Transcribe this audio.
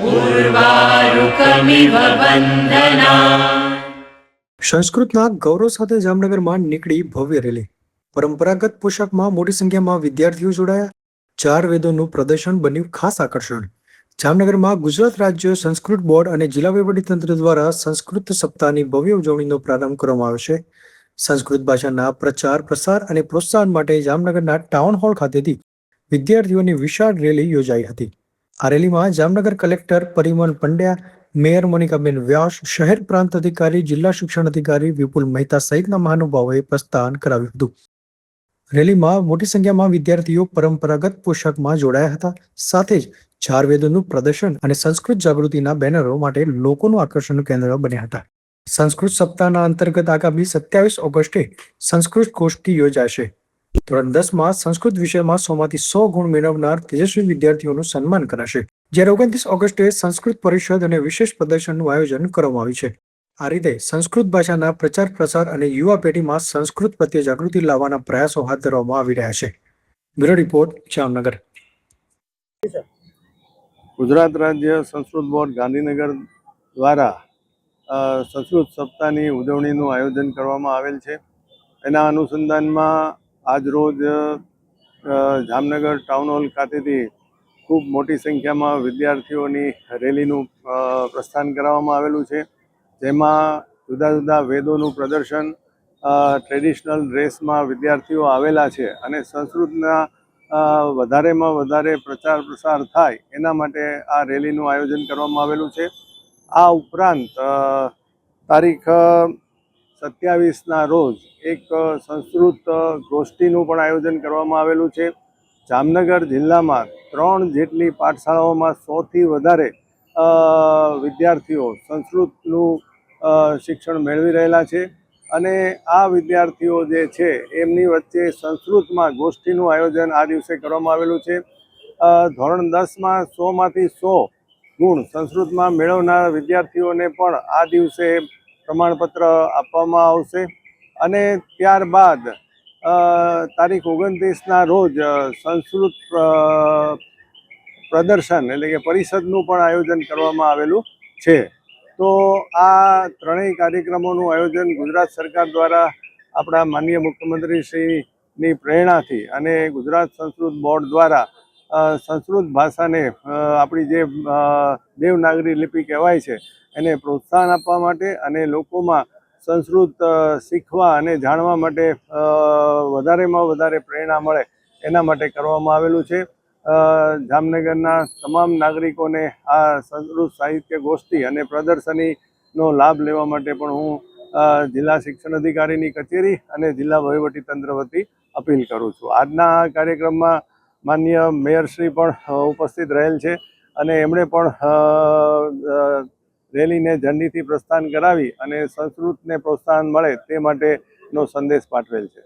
ઉર્વારુકમિવ વંદના। સંસ્કૃતના ગૌરવ સાથે જામનગરમાં નીકળી ભવ્ય રેલી। પરંપરાગત પોશાકમાં મોટી સંખ્યામાં વિદ્યાર્થીઓ જોડાયા। 4 વેદોનું પ્રદર્શન બન્યું ખાસ આકર્ષણ। જામનગરમાં ગુજરાત રાજ્ય સંસ્કૃત બોર્ડ અને જિલ્લા વહીવટીતંત્ર દ્વારા સંસ્કૃત સપ્તાહની ભવ્ય ઉજવણીનો પ્રારંભ કરવામાં આવ્યો છે। સંસ્કૃત ભાષાના પ્રચાર પ્રસાર અને પ્રોત્સાહન માટે જામનગરના ટાઉન હોલ ખાતેથી વિદ્યાર્થીઓની વિશાળ રેલી યોજાઈ હતી। આ રેલીમાં જામનગર કલેક્ટર પરિમલ પંડ્યા, મેયર મોનિકાબેન વ્યાસ, શહેર પ્રાંત અધિકારી, જિલ્લા શિક્ષણ અધિકારી વિપુલ મહેતા સહિતના મહાનુભાવોએ પ્રસ્થાન કરાવ્યું હતું। રેલીમાં મોટી સંખ્યામાં વિદ્યાર્થીઓ પરંપરાગત પોશાકમાં જોડાયા હતા। સાથે જ 4 વેદોનું પ્રદર્શન અને સંસ્કૃત જાગૃતિના બેનરો માટે લોકોનું આકર્ષણનું કેન્દ્ર બન્યા હતા। સંસ્કૃત સપ્તાહના અંતર્ગત આગામી 27 ઓગસ્ટે સંસ્કૃત ગોષ્ઠી યોજાશે। ધોરણ 10માં સંસ્કૃત વિષયમાં 100માંથી 100 ગુણ મેળવનાર તેજસ્વી વિદ્યાર્થીઓનું સન્માન કરાશે, જ્યારે 29 ઓગસ્ટે સંસ્કૃત પરિષદ અને વિશેષ પ્રદર્શનનું આયોજન કરવામાં આવ્યું છે। આ રીતે સંસ્કૃત ભાષાના પ્રચાર પ્રસાર અને યુવા પેઢીમાં સંસ્કૃત પ્રત્યે જાગૃતિ લાવવાના પ્રયાસો હાથ ધરવામાં આવી રહ્યા છે। Bureau report, Jamnagar. ગુજરાત રાજ્ય સંસ્કૃત બોર્ડ ગાંધીનગર દ્વારા સંસ્કૃત સપ્તાહની ઉજવણીનું આયોજન કરવામાં આવેલ છે। એના અનુસંધાનમાં આજરોજ જામનગર ટાઉન હોલ ખાતેથી ખૂબ મોટી સંખ્યામાં વિદ્યાર્થીઓની રેલીનું પ્રસ્થાન કરાવવામાં આવેલું છે, જેમાં જુદા જુદા વેદોનું પ્રદર્શન, ટ્રેડિશનલ ડ્રેસમાં વિદ્યાર્થીઓ આવેલા છે અને સંસ્કૃતના વધારેમાં વધારે પ્રચાર પ્રસાર થાય એના માટે આ રેલીનું આયોજન કરવામાં આવેલું છે। આ ઉપરાંત તારીખ 27ના રોજ એક સંસ્કૃત ગોષ્ઠીનું પણ આયોજન કરવામાં આવેલું છે। જામનગર જિલ્લામાં 3 જેટલી પાઠશાળાઓમાં 100થી વધારે વિદ્યાર્થીઓ સંસ્કૃતનું શિક્ષણ મેળવી રહેલા છે અને આ વિદ્યાર્થીઓ જે છે એમની વચ્ચે સંસ્કૃતમાં ગોષ્ઠીનું આયોજન આ દિવસે કરવામાં આવેલું છે। ધોરણ 10માં 100માંથી 100 ગુણ સંસ્કૃતમાં મેળવનાર વિદ્યાર્થીઓને પણ આ દિવસે પ્રમાણપત્ર આપવામાં આવશે અને ત્યારબાદ તારીખ 29ના રોજ સંસ્કૃત પ્રદર્શન એટલે કે પરિષદનું પણ આયોજન કરવામાં આવેલું છે। તો આ ત્રણેય કાર્યક્રમોનું આયોજન ગુજરાત સરકાર દ્વારા આપણા માનનીય મુખ્યમંત્રીશ્રીની પ્રેરણાથી અને ગુજરાત સંસ્કૃત બોર્ડ દ્વારા સંસ્કૃત ભાષાને આપણી જે દેવનાગરી લિપિ કહેવાય છે એને પ્રોત્સાહન આપવા માટે અને લોકોમાં સંસ્કૃત શીખવા અને જાણવા માટે વધારેમાં વધારે પ્રેરણા મળે એના માટે કરવામાં આવેલું છે। જામનગરના તમામ નાગરિકોને આ સંસ્કૃત સાહિત્ય ગોષ્ઠી અને પ્રદર્શનીનો લાભ લેવા માટે પણ હું જિલ્લા શિક્ષણ અધિકારીની કચેરી અને જિલ્લા વહીવટીતંત્ર વતી અપીલ કરું છું। આજના આ કાર્યક્રમમાં માનનીય મેયરશ્રી પણ ઉપસ્થિત રહેલ છે અને એમણે પણ રેલીને ઝંડીથી પ્રસ્થાન કરાવી અને સંસ્કૃતને પ્રોત્સાહન મળે તે માટેનો સંદેશ પાઠવેલ છે।